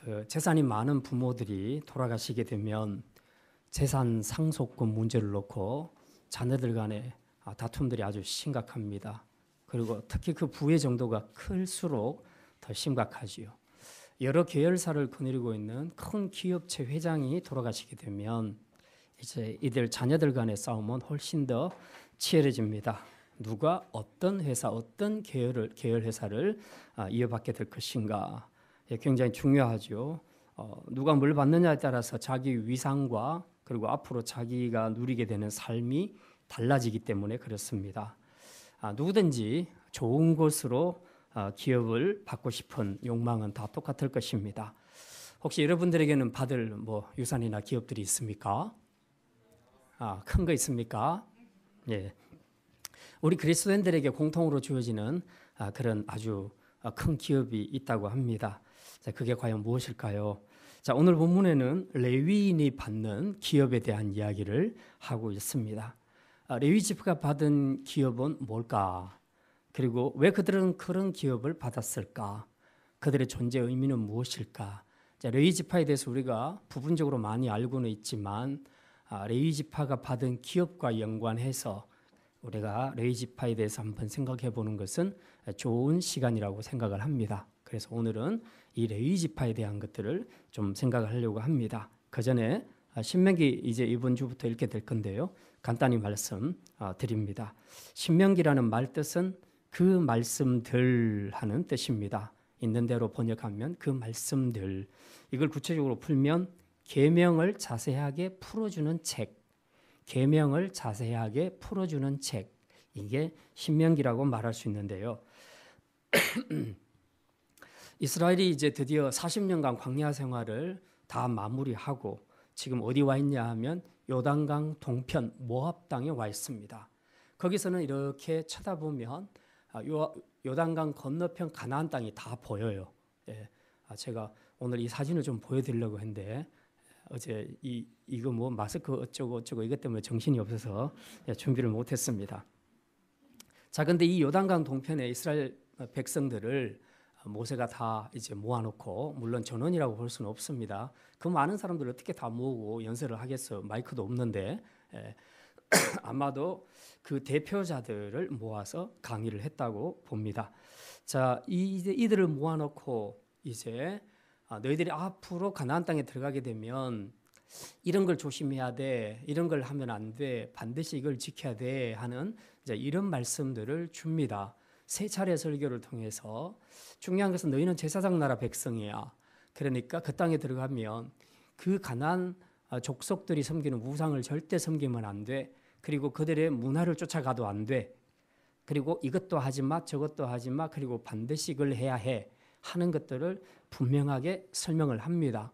그 재산이 많은 부모들이 돌아가시게 되면 재산 상속권 문제를 놓고 자녀들 간의 다툼들이 아주 심각합니다. 그리고 특히 그 부의 정도가 클수록 더 심각하지요. 여러 계열사를 거느리고 있는 큰 기업체 회장이 돌아가시게 되면 이제 이들 자녀들 간의 싸움은 훨씬 더 치열해집니다. 누가 어떤 회사, 어떤 계열 회사를 이어받게 될 것인가 굉장히 중요하죠. 누가 뭘 받느냐에 따라서 자기 위상과 그리고 앞으로 자기가 누리게 되는 삶이 달라지기 때문에 그렇습니다. 누구든지 좋은 곳으로 기업을 받고 싶은 욕망은 다 똑같을 것입니다. 혹시 여러분들에게는 받을 유산이나 기업들이 있습니까? 큰 거 있습니까? 예. 우리 그리스도인들에게 공통으로 주어지는 그런 아주 큰 기업이 있다고 합니다. 자, 그게 과연 무엇일까요? 자, 오늘 본문에는 레위인이 받는 기업에 대한 이야기를 하고 있습니다. 레위 지파가 받은 기업은 뭘까? 그리고 왜 그들은 그런 기업을 받았을까? 그들의 존재 의미는 무엇일까? 자, 레위 지파에 대해서 우리가 부분적으로 많이 알고는 있지만 레위 지파가 받은 기업과 연관해서 우리가 레위 지파에 대해서 한번 생각해 보는 것은 좋은 시간이라고 생각을 합니다. 그래서 오늘은 이 레위 지파에 대한 것들을 좀 생각을 하려고 합니다. 그 전에 신명기 이제 이번 주부터 읽게 될 건데요. 간단히 말씀 드립니다. 신명기라는 말 뜻은 그 말씀들 하는 뜻입니다. 있는 대로 번역하면 그 말씀들. 이걸 구체적으로 풀면 계명을 자세하게 풀어주는 책. 계명을 자세하게 풀어주는 책. 이게 신명기라고 말할 수 있는데요. 이스라엘이 이제 드디어 40년간 광야 생활을 다 마무리하고 지금 어디 와 있냐 하면 요단강 동편 모압 땅에 와 있습니다. 거기서는 이렇게 쳐다보면 요단강 건너편 가나안 땅이 다 보여요. 예. 제가 오늘 이 사진을 좀 보여드리려고 했는데 어제 이거 마스크 어쩌고 이것 때문에 정신이 없어서 준비를 못했습니다. 자, 근데 이 요단강 동편에 이스라엘 백성들을 모세가 다 이제 모아놓고, 물론 전원이라고 볼 수는 없습니다. 그 많은 사람들을 어떻게 다 모으고 연설을 하겠어? 마이크도 없는데 아마도 그 대표자들을 모아서 강의를 했다고 봅니다. 자, 이들을 모아놓고 이제 너희들이 앞으로 가나안 땅에 들어가게 되면 이런 걸 조심해야 돼, 이런 걸 하면 안 돼, 반드시 이걸 지켜야 돼 하는 이제 이런 말씀들을 줍니다. 세 차례 설교를 통해서 중요한 것은 너희는 제사장 나라 백성이야. 그러니까 그 땅에 들어가면 그 가나안 족속들이 섬기는 우상을 절대 섬기면 안 돼. 그리고 그들의 문화를 쫓아가도 안 돼. 그리고 이것도 하지 마, 저것도 하지 마. 그리고 반드시 이걸 해야 해 하는 것들을 분명하게 설명을 합니다.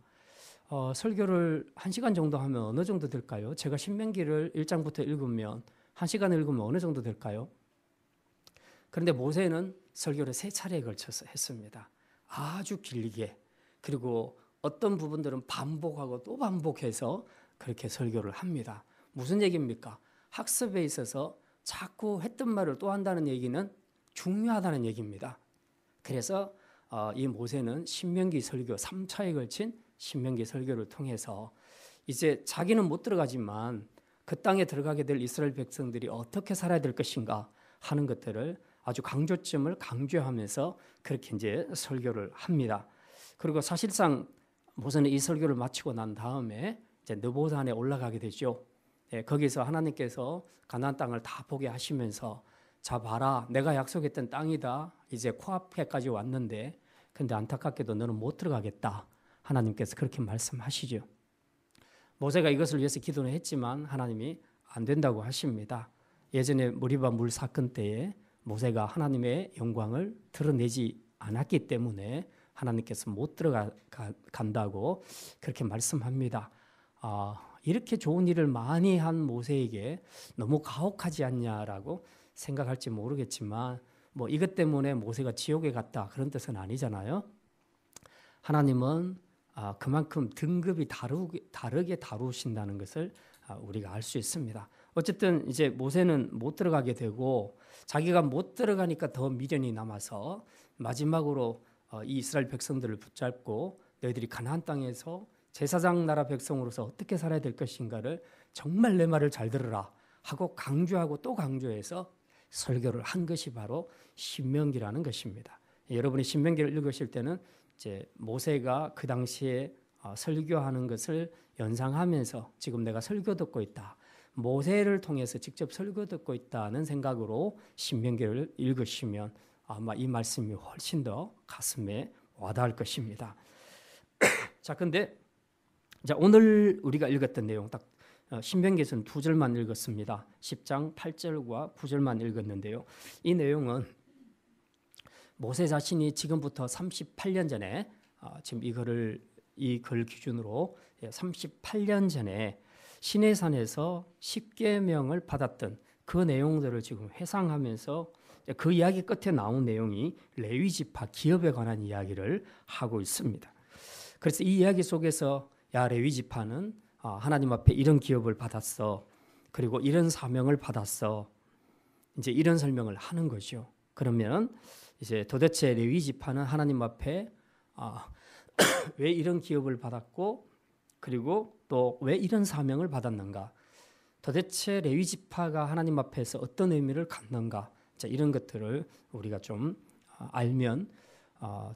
설교를 1시간 정도 하면 어느 정도 될까요? 제가 신명기를 1장부터 읽으면 1시간 읽으면 어느 정도 될까요? 그런데 모세는 설교를 3차례에 걸쳐서 했습니다. 아주 길게. 그리고 어떤 부분들은 반복하고 또 반복해서 그렇게 설교를 합니다. 무슨 얘기입니까? 학습에 있어서 자꾸 했던 말을 또 한다는 얘기는 중요하다는 얘기입니다. 그래서 이 모세는 신명기 설교 3차에 걸친 신명기 설교를 통해서 이제 자기는 못 들어가지만 그 땅에 들어가게 될 이스라엘 백성들이 어떻게 살아야 될 것인가 하는 것들을 아주 강조점을 강조하면서 그렇게 이제 설교를 합니다. 그리고 사실상 모세는 이 설교를 마치고 난 다음에 이제 느보산에 올라가게 되죠. 거기서 하나님께서 가나안 땅을 다 보게 하시면서 자 봐라, 내가 약속했던 땅이다. 이제 코앞에까지 왔는데 근데 안타깝게도 너는 못 들어가겠다. 하나님께서 그렇게 말씀하시죠. 모세가 이것을 위해서 기도는 했지만 하나님이 안 된다고 하십니다. 예전에 머리바 물 사건 때에 모세가 하나님의 영광을 드러내지 않았기 때문에 하나님께서 못 들어간다고 그렇게 말씀합니다. 이렇게 좋은 일을 많이 한 모세에게 너무 가혹하지 않냐라고 생각할지 모르겠지만 이것 때문에 모세가 지옥에 갔다 그런 뜻은 아니잖아요. 하나님은 그만큼 등급이 다르게 다루신다는 것을 우리가 알 수 있습니다. 어쨌든 이제 모세는 못 들어가게 되고 자기가 못 들어가니까 더 미련이 남아서 마지막으로 이 이스라엘 백성들을 붙잡고 너희들이 가나안 땅에서 제사장 나라 백성으로서 어떻게 살아야 될 것인가를 정말 내 말을 잘 들으라 하고 강조하고 또 강조해서 설교를 한 것이 바로 신명기라는 것입니다. 여러분이 신명기를 읽으실 때는 이제 모세가 그 당시에 설교하는 것을 연상하면서 지금 내가 설교 듣고 있다. 모세를 통해서 직접 설교 듣고 있다는 생각으로 신명기를 읽으시면 아마 이 말씀이 훨씬 더 가슴에 와닿을 것입니다. 자, 근데 오늘 우리가 읽었던 내용 딱 신명기에서는 2절만 읽었습니다. 10장 8절과 9절만 읽었는데요. 이 내용은 모세 자신이 지금부터 38년 전에 지금 이 글 기준으로 38년 전에 시내산에서 십계명을 받았던 그 내용들을 지금 회상하면서 그 이야기 끝에 나온 내용이 레위 지파 기업에 관한 이야기를 하고 있습니다. 그래서 이 이야기 속에서 야 레위 지파는 하나님 앞에 이런 기업을 받았어. 그리고 이런 사명을 받았어. 이제 이런 설명을 하는 거죠. 그러면 이제 도대체 레위 지파는 하나님 앞에 왜 이런 기업을 받았고 그리고 또 왜 이런 사명을 받았는가? 도대체 레위 지파가 하나님 앞에서 어떤 의미를 갖는가? 자, 이런 것들을 우리가 좀 알면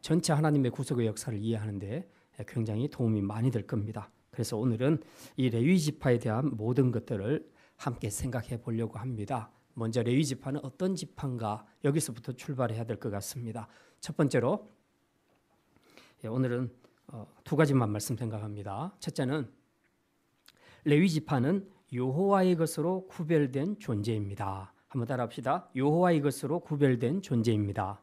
전체 하나님의 구속의 역사를 이해하는데 굉장히 도움이 많이 될 겁니다. 그래서 오늘은 이 레위 지파에 대한 모든 것들을 함께 생각해 보려고 합니다. 먼저 레위 지파는 어떤 지파인가 여기서부터 출발해야 될 것 같습니다. 첫 번째로 오늘은 2가지만 말씀 생각합니다. 첫째는 레위 지파는 여호와의 것으로 구별된 존재입니다. 한번 따라합시다. 여호와의 것으로 구별된 존재입니다.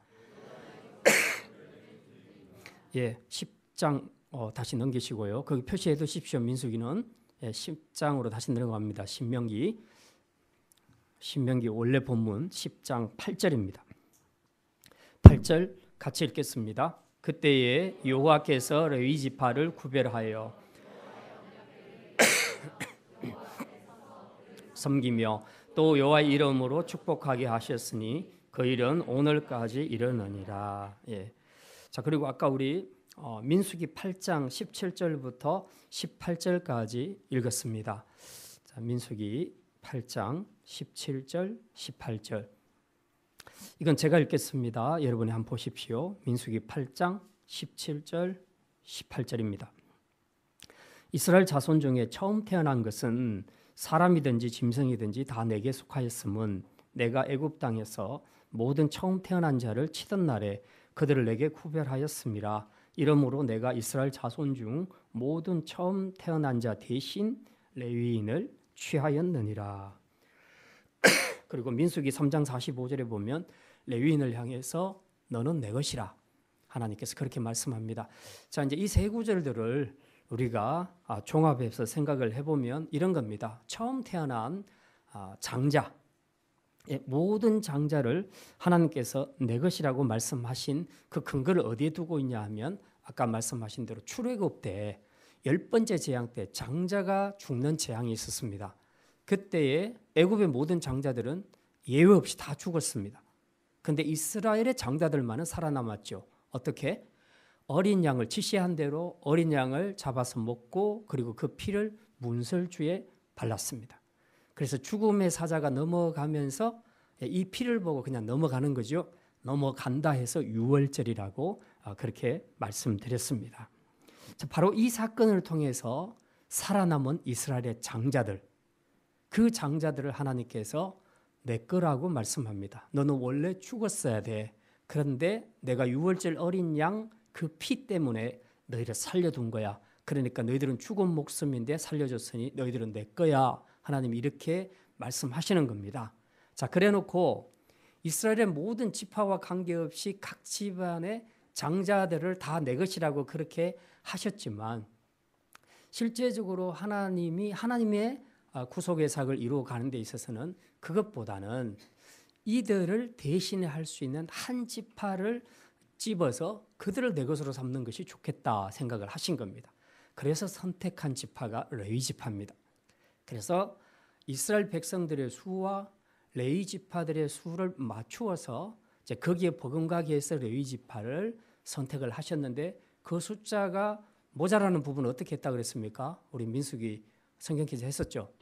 예, 10장 다시 넘기시고요. 거기 표시해 두십시오. 민수기는 10장으로 다시 내려갑니다. 신명기 원래 본문 10장 8절입니다. 8절 같이 읽겠습니다. 그때에 여호와께서 레위 지파를 구별하여 섬기며 또 여호와의 이름으로 축복하게 하셨으니 그 일은 오늘까지 이르느니라. 예. 자, 그리고 아까 우리 민수기 8장 17절부터 18절까지 읽었습니다. 자, 민수기 8장 17절, 18절. 이건 제가 읽겠습니다. 여러분이 한번 보십시오. 민수기 8장 17절, 18절입니다. 이스라엘 자손 중에 처음 태어난 것은 사람이든지 짐승이든지 다 내게 속하였음은 내가 애굽 땅에서 모든 처음 태어난 자를 치던 날에 그들을 내게 구별하였음이라. 이러므로 내가 이스라엘 자손 중 모든 처음 태어난 자 대신 레위인을 취하였느니라. 그리고 민수기 3장 45절에 보면 레위인을 향해서 너는 내 것이라 하나님께서 그렇게 말씀합니다. 자, 이제 이 세 구절들을 우리가 종합해서 생각을 해보면 이런 겁니다. 처음 태어난 장자, 모든 장자를 하나님께서 내 것이라고 말씀하신 그 근거를 어디에 두고 있냐 하면 아까 말씀하신 대로 출애굽 때 10번째 재앙 때 장자가 죽는 재앙이 있었습니다. 그때에 애굽의 모든 장자들은 예외 없이 다 죽었습니다. 그런데 이스라엘의 장자들만은 살아남았죠. 어떻게? 어린 양을 지시한 대로 어린 양을 잡아서 먹고 그리고 그 피를 문설주에 발랐습니다. 그래서 죽음의 사자가 넘어가면서 이 피를 보고 그냥 넘어가는 거죠. 넘어간다 해서 유월절이라고 그렇게 말씀드렸습니다. 바로 이 사건을 통해서 살아남은 이스라엘의 장자들, 그 장자들을 하나님께서 내 거라고 말씀합니다. 너는 원래 죽었어야 돼. 그런데 내가 유월절 어린 양 그 피 때문에 너희를 살려둔 거야. 그러니까 너희들은 죽은 목숨인데 살려줬으니 너희들은 내 거야. 하나님이 이렇게 말씀하시는 겁니다. 자, 그래놓고 이스라엘의 모든 지파와 관계없이 각 집안의 장자들을 다 내 것이라고 그렇게 하셨지만 실제적으로 하나님의 구속의 사역을 이루어가는 데 있어서는 그것보다는 이들을 대신할 수 있는 한 지파를 집어서 그들을 내 것으로 삼는 것이 좋겠다 생각을 하신 겁니다. 그래서 선택한 지파가 레위 지파입니다. 그래서 이스라엘 백성들의 수와 레위 지파들의 수를 맞추어서 이제 거기에 버금가게 해서 레위 지파를 선택을 하셨는데 그 숫자가 모자라는 부분은 어떻게 했다 그랬습니까? 우리 민수기 성경께서 했었죠.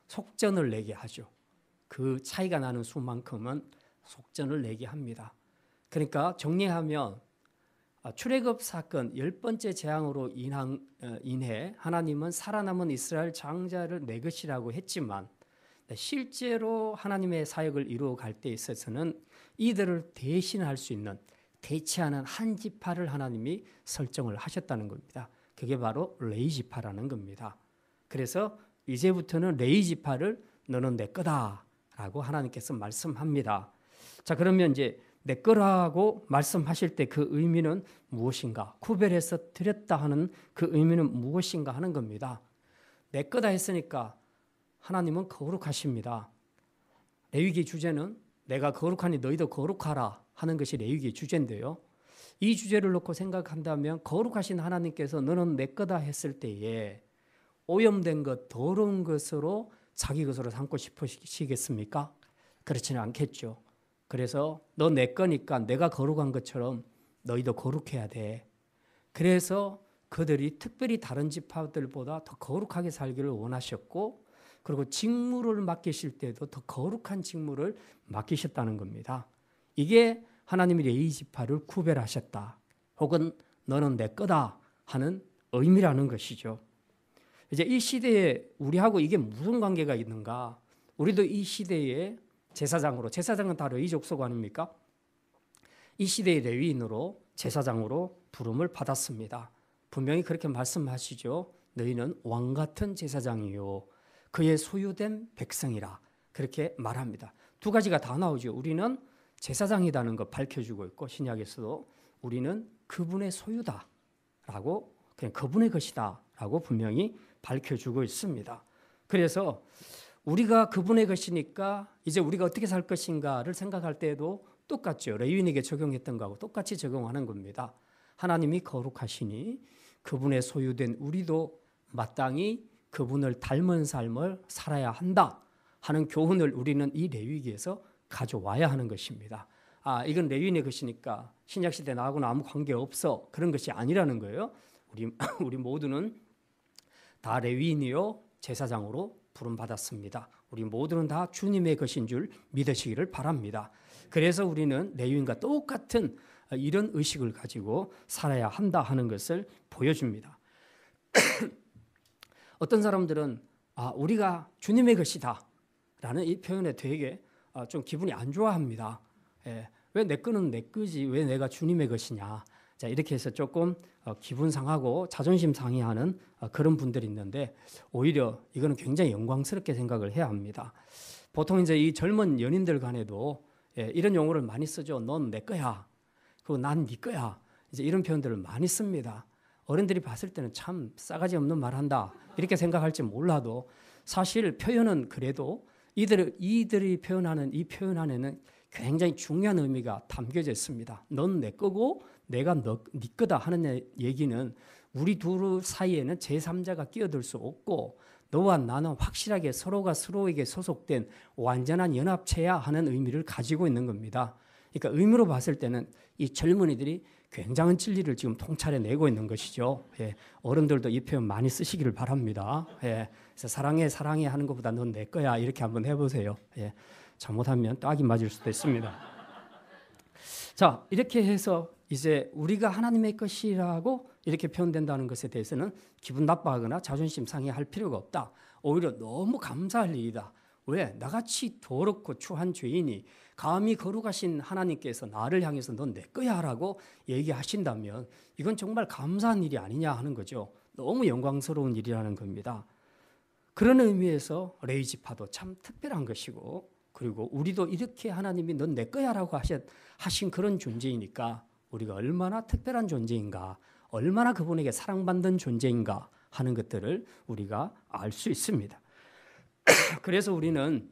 속전을 내게 하죠. 그 차이가 나는 수만큼은 속전을 내게 합니다. 그러니까 정리하면 출애굽 사건 10번째 재앙으로 인해 하나님은 살아남은 이스라엘 장자를 내 것이라고 했지만 실제로 하나님의 사역을 이루어갈 때 있어서는 이들을 대신할 수 있는 대체하는 한 지파를 하나님이 설정을 하셨다는 겁니다. 그게 바로 레위 지파라는 겁니다. 그래서 이제부터는 레위 지파를 너는 내 거다라고 하나님께서 말씀합니다. 자, 그러면 이제 내 거라고 말씀하실 때 그 의미는 무엇인가? 구별해서 드렸다 하는 그 의미는 무엇인가 하는 겁니다. 내 거다 했으니까 하나님은 거룩하십니다. 레위기 주제는 내가 거룩하니 너희도 거룩하라 하는 것이 레위기 주제인데요. 이 주제를 놓고 생각한다면 거룩하신 하나님께서 너는 내 거다 했을 때에 오염된 것, 더러운 것으로 자기 것으로 삼고 싶으시겠습니까? 그렇지는 않겠죠. 그래서 너 내 거니까 내가 거룩한 것처럼 너희도 거룩해야 돼. 그래서 그들이 특별히 다른 지파들보다 더 거룩하게 살기를 원하셨고, 그리고 직무를 맡기실 때도 더 거룩한 직무를 맡기셨다는 겁니다. 이게 하나님이 레위 지파를 구별하셨다, 혹은 너는 내 거다 하는 의미라는 것이죠. 이제 이 시대에 우리하고 이게 무슨 관계가 있는가? 우리도 이 시대에 제사장으로, 제사장은 다 레위 족속 아닙니까? 이 시대의 레위인으로 제사장으로 부름을 받았습니다. 분명히 그렇게 말씀하시죠. 너희는 왕 같은 제사장이요 그의 소유된 백성이라, 그렇게 말합니다. 두 가지가 다 나오죠. 우리는 제사장이라는 거 밝혀주고 있고, 신약에서도 우리는 그분의 소유다라고, 그냥 그분의 것이다라고 분명히 밝혀주고 있습니다. 그래서 우리가 그분의 것이니까 이제 우리가 어떻게 살 것인가를 생각할 때에도 똑같죠. 레위인에게 적용했던 거하고 똑같이 적용하는 겁니다. 하나님이 거룩하시니 그분의 소유된 우리도 마땅히 그분을 닮은 삶을 살아야 한다 하는 교훈을 우리는 이 레위기에서 가져와야 하는 것입니다. 이건 레위인의 것이니까 신약시대 나하고는 아무 관계없어, 그런 것이 아니라는 거예요. 우리 모두는 다 레위인이요 제사장으로 부름받았습니다. 우리 모두는 다 주님의 것인 줄 믿으시기를 바랍니다. 그래서 우리는 레위인과 똑같은 이런 의식을 가지고 살아야 한다 하는 것을 보여줍니다. 어떤 사람들은 우리가 주님의 것이다 라는 이 표현에 되게 좀 기분이 안 좋아합니다. 왜 내 거는 내 거지, 왜 내가 주님의 것이냐. 자, 이렇게 해서 조금 기분 상하고 자존심 상해하는 그런 분들이 있는데, 오히려 이거는 굉장히 영광스럽게 생각을 해야 합니다. 보통 이제 이 젊은 연인들 간에도 이런 용어를 많이 쓰죠. 넌 내 거야, 그리고 난 네 거야. 이제 이런 표현들을 많이 씁니다. 어른들이 봤을 때는 참 싸가지 없는 말 한다 이렇게 생각할지 몰라도, 사실 표현은 그래도 이들이 표현하는 이 표현 안에는 굉장히 중요한 의미가 담겨져 있습니다. 넌 내 거고 내가 네 거다 하는 얘기는 우리 둘 사이에는 제3자가 끼어들 수 없고, 너와 나는 확실하게 서로가 서로에게 소속된 완전한 연합체야 하는 의미를 가지고 있는 겁니다. 그러니까 의미로 봤을 때는 이 젊은이들이 굉장한 진리를 지금 통찰해 내고 있는 것이죠. 어른들도 이 표현 많이 쓰시기를 바랍니다. 그래서 사랑해 사랑해 하는 것보다 넌 내 거야 이렇게 한번 해보세요. 잘못하면 딱이 맞을 수도 있습니다. 자, 이렇게 해서 이제 우리가 하나님의 것이라고 이렇게 표현된다는 것에 대해서는 기분 나빠하거나 자존심 상해할 필요가 없다. 오히려 너무 감사할 일이다. 왜? 나같이 더럽고 추한 죄인이 감히 거룩하신 하나님께서 나를 향해서 넌 내 거야 라고 얘기하신다면 이건 정말 감사한 일이 아니냐 하는 거죠. 너무 영광스러운 일이라는 겁니다. 그런 의미에서 레위 지파도 참 특별한 것이고, 그리고 우리도 이렇게 하나님이 넌 내 거야 라고 하신 그런 존재이니까 우리가 얼마나 특별한 존재인가, 얼마나 그분에게 사랑받는 존재인가 하는 것들을 우리가 알 수 있습니다. 그래서 우리는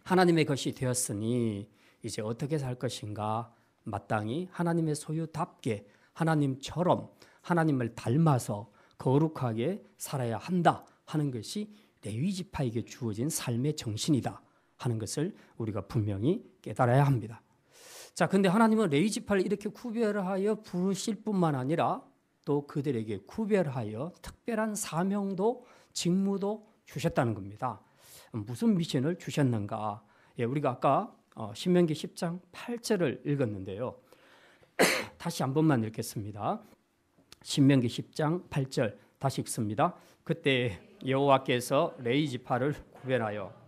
하나님의 것이 되었으니 이제 어떻게 살 것인가, 마땅히 하나님의 소유답게 하나님처럼 하나님을 닮아서 거룩하게 살아야 한다 하는 것이 레위 지파에게 주어진 삶의 정신이다 하는 것을 우리가 분명히 깨달아야 합니다. 자, 근데 하나님은 레위 지파를 이렇게 구별하여 부르실 뿐만 아니라 또 그들에게 구별하여 특별한 사명도 직무도 주셨다는 겁니다. 무슨 미션을 주셨는가? 우리가 아까 신명기 10장 8절을 읽었는데요. 다시 한 번만 읽겠습니다. 신명기 10장 8절 다시 읽습니다. 그때 여호와께서 레위 지파를 구별하여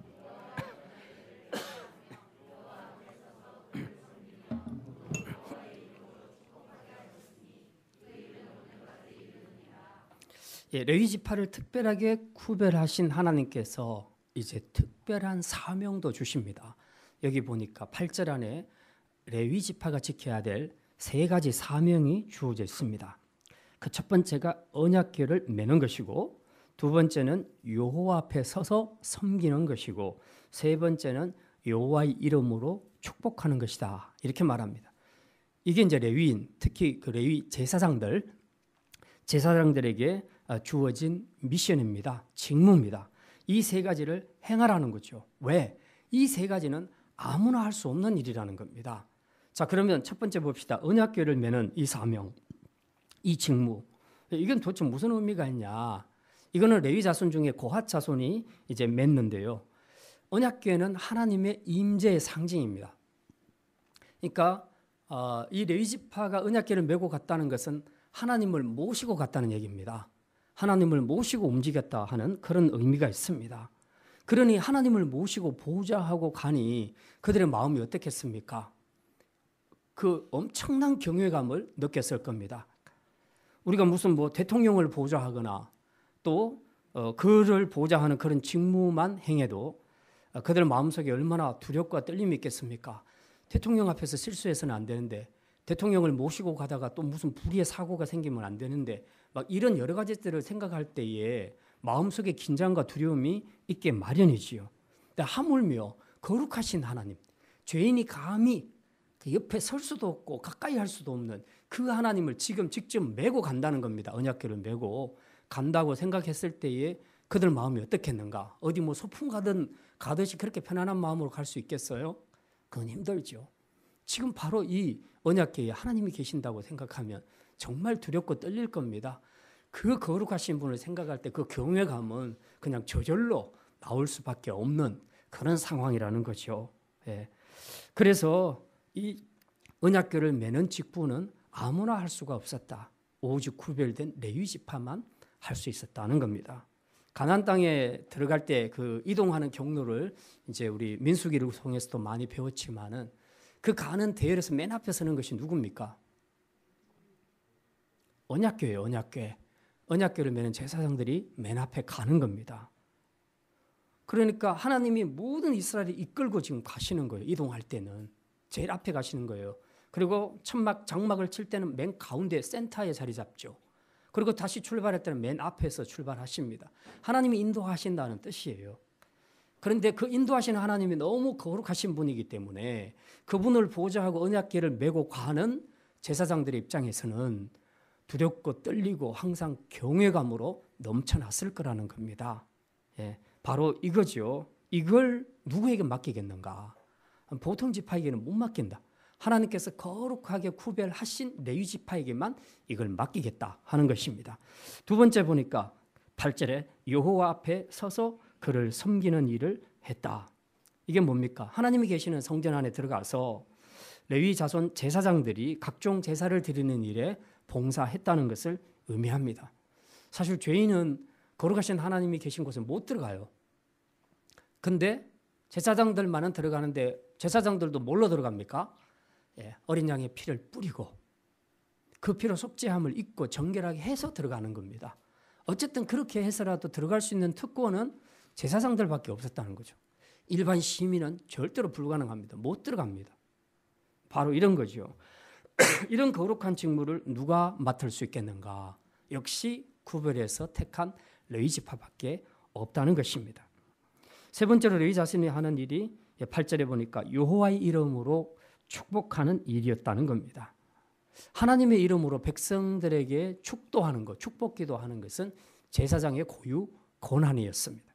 레위 지파를 특별하게 구별하신 하나님께서 이제 특별한 사명도 주십니다. 여기 보니까 8절 안에 레위 지파가 지켜야 될 세 가지 사명이 주어져 있습니다. 그 첫 번째가 언약궤를 매는 것이고, 두 번째는 여호와 앞에 서서 섬기는 것이고, 세 번째는 여호와의 이름으로 축복하는 것이다. 이렇게 말합니다. 이게 이제 레위인, 특히 그 레위 제사장들에게 주어진 미션입니다. 직무입니다. 이 세 가지를 행하라는 거죠. 왜? 이 세 가지는 아무나 할 수 없는 일이라는 겁니다. 자, 그러면 첫 번째 봅시다. 언약궤를 매는 이 사명, 이 직무. 이건 도대체 무슨 의미가 있냐? 이거는 레위 자손 중에 고핫 자손이 이제 맺는데요. 언약궤는 하나님의 임재의 상징입니다. 그러니까 이 레위 지파가 언약궤를 메고 갔다는 것은 하나님을 모시고 갔다는 얘기입니다. 하나님을 모시고 움직였다 하는 그런 의미가 있습니다. 그러니 하나님을 모시고 보좌하고 가니 그들의 마음이 어떻겠습니까? 그 엄청난 경외감을 느꼈을 겁니다. 우리가 무슨 대통령을 보좌하거나 또 그를 보좌하는 그런 직무만 행해도 그들 마음속에 얼마나 두렵고 떨림이 있겠습니까? 대통령 앞에서 실수해서는 안 되는데, 대통령을 모시고 가다가 또 무슨 불의의 사고가 생기면 안 되는데, 막 이런 여러 가지들을 생각할 때에 마음속에 긴장과 두려움이 있게 마련이지요. 근데 하물며 거룩하신 하나님, 죄인이 감히 그 옆에 설 수도 없고 가까이 할 수도 없는 그 하나님을 지금 직접 메고 간다는 겁니다. 언약궤를 메고 간다고 생각했을 때에 그들 마음이 어떻겠는가? 어디 소풍 가듯이 그렇게 편안한 마음으로 갈 수 있겠어요? 그건 힘들죠. 지금 바로 이 언약궤에 하나님이 계신다고 생각하면 정말 두렵고 떨릴 겁니다. 그 거룩하신 분을 생각할 때 그 경외감은 그냥 저절로 나올 수밖에 없는 그런 상황이라는 거죠. 예. 그래서 이 언약궤를 매는 직분은 아무나 할 수가 없었다. 오직 구별된 레위 지파만 할 수 있었다는 겁니다. 가나안 땅에 들어갈 때 그 이동하는 경로를 이제 우리 민수기를 통해서도 많이 배웠지만은 그 가는 대열에서 맨 앞에 서는 것이 누굽니까? 언약궤예요, 언약궤. 언약궤를 매는 제사장들이 맨 앞에 가는 겁니다. 그러니까 하나님이 모든 이스라엘을 이끌고 지금 가시는 거예요. 이동할 때는 제일 앞에 가시는 거예요. 그리고 천막, 장막을 칠 때는 맨 가운데 센터에 자리 잡죠. 그리고 다시 출발할 때는 맨 앞에서 출발하십니다. 하나님이 인도하신다는 뜻이에요. 그런데 그 인도하시는 하나님이 너무 거룩하신 분이기 때문에 그분을 보좌하고 언약궤를 메고 가는 제사장들의 입장에서는 두렵고 떨리고 항상 경외감으로 넘쳐났을 거라는 겁니다. 예, 바로 이거죠. 이걸 누구에게 맡기겠는가? 보통 지파에게는 못 맡긴다. 하나님께서 거룩하게 구별하신 레위 지파에게만 이걸 맡기겠다 하는 것입니다. 두 번째 보니까 8절에 여호와 앞에 서서 그를 섬기는 일을 했다. 이게 뭡니까? 하나님이 계시는 성전 안에 들어가서 레위 자손 제사장들이 각종 제사를 드리는 일에 봉사했다는 것을 의미합니다. 사실 죄인은 거룩하신 하나님이 계신 곳에 못 들어가요. 근데 제사장들만은 들어가는데 제사장들도 뭘로 들어갑니까? 어린 양의 피를 뿌리고 그 피로 속죄함을 입고 정결하게 해서 들어가는 겁니다. 어쨌든 그렇게 해서라도 들어갈 수 있는 특권은 제사장들밖에 없었다는 거죠. 일반 시민은 절대로 불가능합니다. 못 들어갑니다. 바로 이런 거죠. 이런 거룩한 직무를 누가 맡을 수 있겠는가? 역시 구별해서 택한 레위 지파밖에 없다는 것입니다. 세 번째로 레위 자손이 하는 일이 8절에 보니까 여호와의 이름으로 축복하는 일이었다는 겁니다. 하나님의 이름으로 백성들에게 축도하는 것, 축복기도 하는 것은 제사장의 고유 권한이었습니다.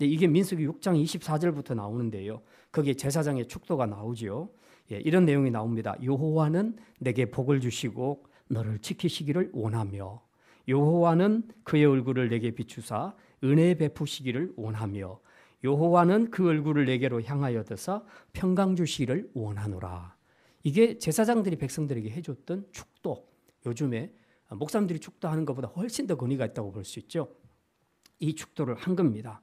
이게 민수기 6장 24절부터 나오는데요. 거기에 제사장의 축도가 나오죠. 이런 내용이 나옵니다. 여호와는 내게 복을 주시고 너를 지키시기를 원하며 여호와는 그의 얼굴을 내게 비추사 은혜 베푸시기를 원하며 여호와는 그 얼굴을 내게로 향하여 드사 평강 주시기를 원하노라. 이게 제사장들이 백성들에게 해줬던 축도. 요즘에 목사님들이 축도하는 것보다 훨씬 더 권위가 있다고 볼 수 있죠. 이 축도를 한 겁니다.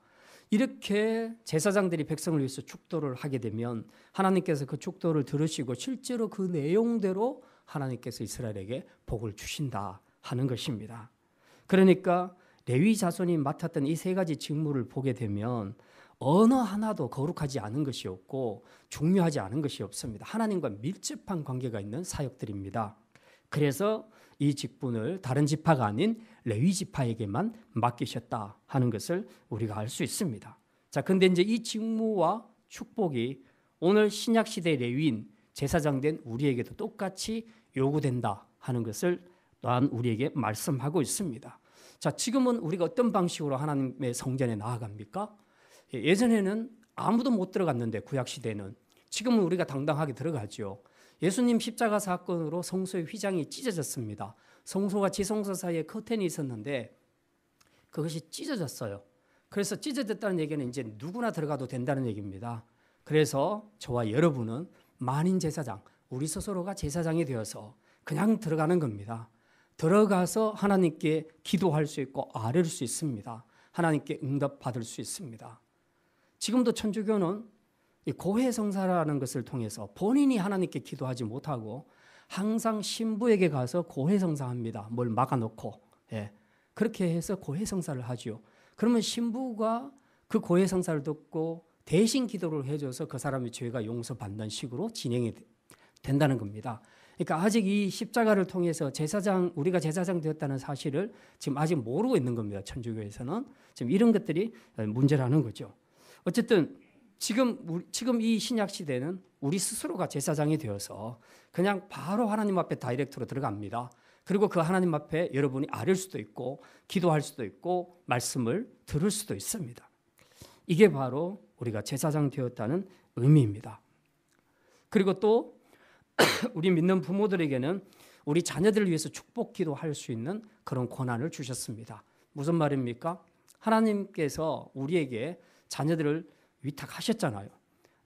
이렇게 제사장들이 백성을 위해서 축도를 하게 되면 하나님께서 그 축도를 들으시고 실제로 그 내용대로 하나님께서 이스라엘에게 복을 주신다 하는 것입니다. 그러니까 레위 자손이 맡았던 이 세 가지 직무를 보게 되면 어느 하나도 거룩하지 않은 것이 없고 중요하지 않은 것이 없습니다. 하나님과 밀접한 관계가 있는 사역들입니다. 그래서 이 직분을 다른 지파가 아닌 레위 지파에게만 맡기셨다 하는 것을 우리가 알 수 있습니다. 자, 근데 이제 이 직무와 축복이 오늘 신약 시대 레위인 제사장 된 우리에게도 똑같이 요구된다 하는 것을 또한 우리에게 말씀하고 있습니다. 자, 지금은 우리가 어떤 방식으로 하나님의 성전에 나아갑니까? 예전에는 아무도 못 들어갔는데 구약 시대는, 지금은 우리가 당당하게 들어가죠. 예수님 십자가 사건으로 성소의 휘장이 찢어졌습니다. 성소와 지성소 사이에 커튼이 있었는데 그것이 찢어졌어요. 그래서 찢어졌다는 얘기는 이제 누구나 들어가도 된다는 얘기입니다. 그래서 저와 여러분은 만인 제사장, 우리 스스로가 제사장이 되어서 그냥 들어가는 겁니다. 들어가서 하나님께 기도할 수 있고 아뢰를 수 있습니다. 하나님께 응답받을 수 있습니다. 지금도 천주교는 고해성사라는 것을 통해서 본인이 하나님께 기도하지 못하고 항상 신부에게 가서 고해성사합니다. 뭘 막아놓고. 그렇게 해서 고해성사를 하죠. 그러면 신부가 그 고해성사를 듣고 대신 기도를 해줘서 그 사람의 죄가 용서받는 식으로 진행이 된다는 겁니다. 그러니까 아직 이 십자가를 통해서 우리가 제사장 되었다는 사실을 지금 아직 모르고 있는 겁니다. 천주교에서는. 지금 이런 것들이 문제라는 거죠. 어쨌든 지금 이 신약 시대는 우리 스스로가 제사장이 되어서 그냥 바로 하나님 앞에 다이렉트로 들어갑니다. 그리고 그 하나님 앞에 여러분이 아뢰을 수도 있고 기도할 수도 있고 말씀을 들을 수도 있습니다. 이게 바로 우리가 제사장 되었다는 의미입니다. 그리고 또 우리 믿는 부모들에게는 우리 자녀들을 위해서 축복 기도할 수 있는 그런 권한을 주셨습니다. 무슨 말입니까? 하나님께서 우리에게 자녀들을 위탁하셨잖아요.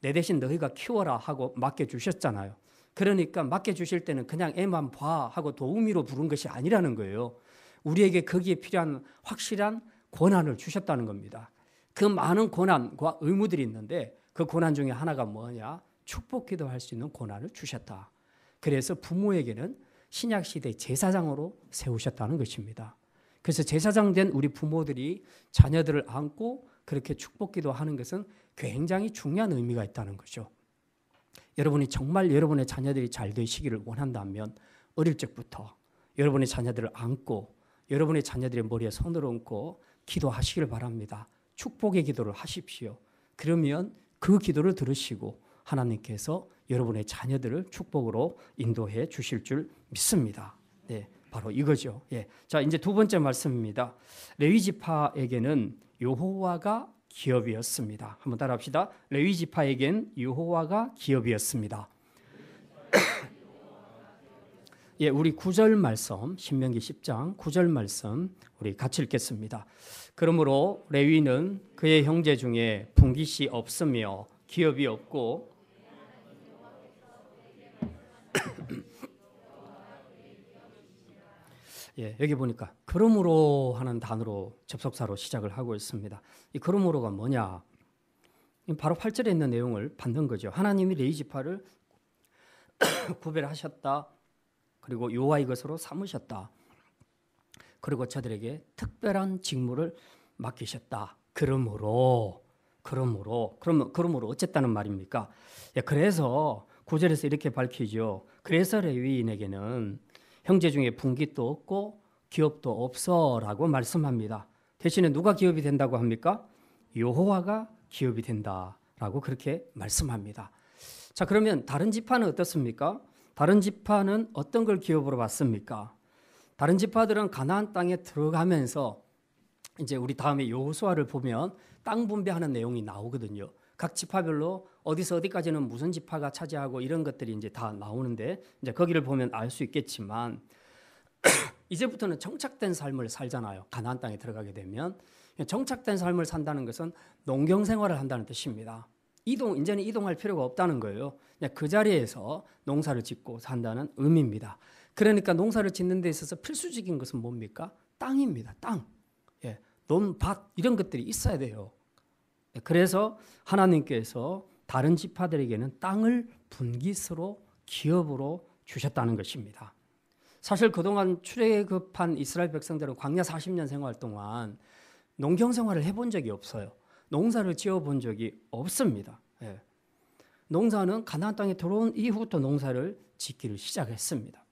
내 대신 너희가 키워라 하고 맡겨주셨잖아요. 그러니까 맡겨주실 때는 그냥 애만 봐 하고 도우미로 부른 것이 아니라는 거예요. 우리에게 거기에 필요한 확실한 권한을 주셨다는 겁니다. 그 많은 권한과 의무들이 있는데 그 권한 중에 하나가 뭐냐? 축복 기도할 수 있는 권한을 주셨다. 그래서 부모에게는 신약시대 제사장으로 세우셨다는 것입니다. 그래서 제사장 된 우리 부모들이 자녀들을 안고 그렇게 축복 기도하는 것은 굉장히 중요한 의미가 있다는 거죠. 여러분이 정말 여러분의 자녀들이 잘 되시기를 원한다면 어릴 적부터 여러분의 자녀들을 안고 여러분의 자녀들의 머리에 손을 얹고 기도하시기를 바랍니다. 축복의 기도를 하십시오. 그러면 그 기도를 들으시고 하나님께서 여러분의 자녀들을 축복으로 인도해 주실 줄 믿습니다. 네, 바로 이거죠. 자, 이제 두 번째 말씀입니다. 레위 지파에게는 여호와가 기업이었습니다. 한번 따라합시다. 레위 지파에겐 여호와가 기업이었습니다. 우리 9절 말씀, 신명기 10장 9절 말씀 우리 같이 읽겠습니다. 그러므로 레위는 그의 형제 중에 분깃이 없으며 기업이 없고 여기 보니까 그러므로 하는 단어로 접속사로 시작을 하고 있습니다. 이 그러므로가 뭐냐? 바로 8절에 있는 내용을 받는 거죠. 하나님이 레위 지파를 구별하셨다. 그리고 여호와의 것으로 삼으셨다. 그리고 저들에게 특별한 직무를 맡기셨다. 그러므로 어쨌다는 말입니까? 그래서 9절에서 이렇게 밝히죠. 그래서 레위인에게는 형제 중에 분깃도 없고 기업도 없어라고 말씀합니다. 대신에 누가 기업이 된다고 합니까? 여호와가 기업이 된다라고 그렇게 말씀합니다. 자, 그러면 다른 지파는 어떻습니까? 다른 지파는 어떤 걸 기업으로 받습니까? 다른 지파들은 가나안 땅에 들어가면서 이제 우리 다음에 여호수아를 보면 땅 분배하는 내용이 나오거든요. 각 지파별로 어디서 어디까지는 무슨 지파가 차지하고 이런 것들이 이제 다 나오는데 이제 거기를 보면 알 수 있겠지만 이제부터는 정착된 삶을 살잖아요. 가나안 땅에 들어가게 되면 정착된 삶을 산다는 것은 농경 생활을 한다는 뜻입니다. 이제는 이동할 필요가 없다는 거예요. 그냥 그 자리에서 농사를 짓고 산다는 의미입니다. 그러니까 농사를 짓는 데 있어서 필수적인 것은 뭡니까? 땅입니다. 땅. 예, 논, 밭 이런 것들이 있어야 돼요. 그래서 하나님께서 다른 지파들에게는 땅을 분깃으로 기업으로 주셨다는 것입니다. 사실 그동안 출애굽한 이스라엘 백성들은 광야 40년 생활 동안 농경 생활을 해본 적이 없어요. 농사를 지어본 적이 없습니다. 예. 농사는 가나안 땅에 들어온 이후부터 농사를 짓기를 시작했습니다.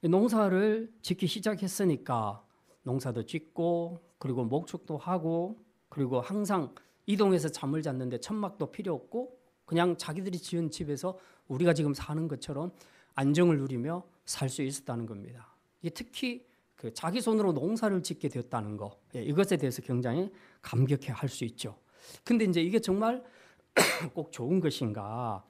농사를 짓기 시작했으니까 농사도 짓고 그리고 목축도 하고 그리고 항상 이동해서 잠을 잤는데 천막도 필요 없고 그냥 자기들이 지은 집에서 우리가 지금 사는 것처럼 안정을 누리며 살 수 있었다는 겁니다. 이게 특히 그 자기 손으로 농사를 짓게 되었다는 거, 이것에 대해서 굉장히 감격해 할 수 있죠. 근데 이제 이게 정말 꼭 좋은 것인가?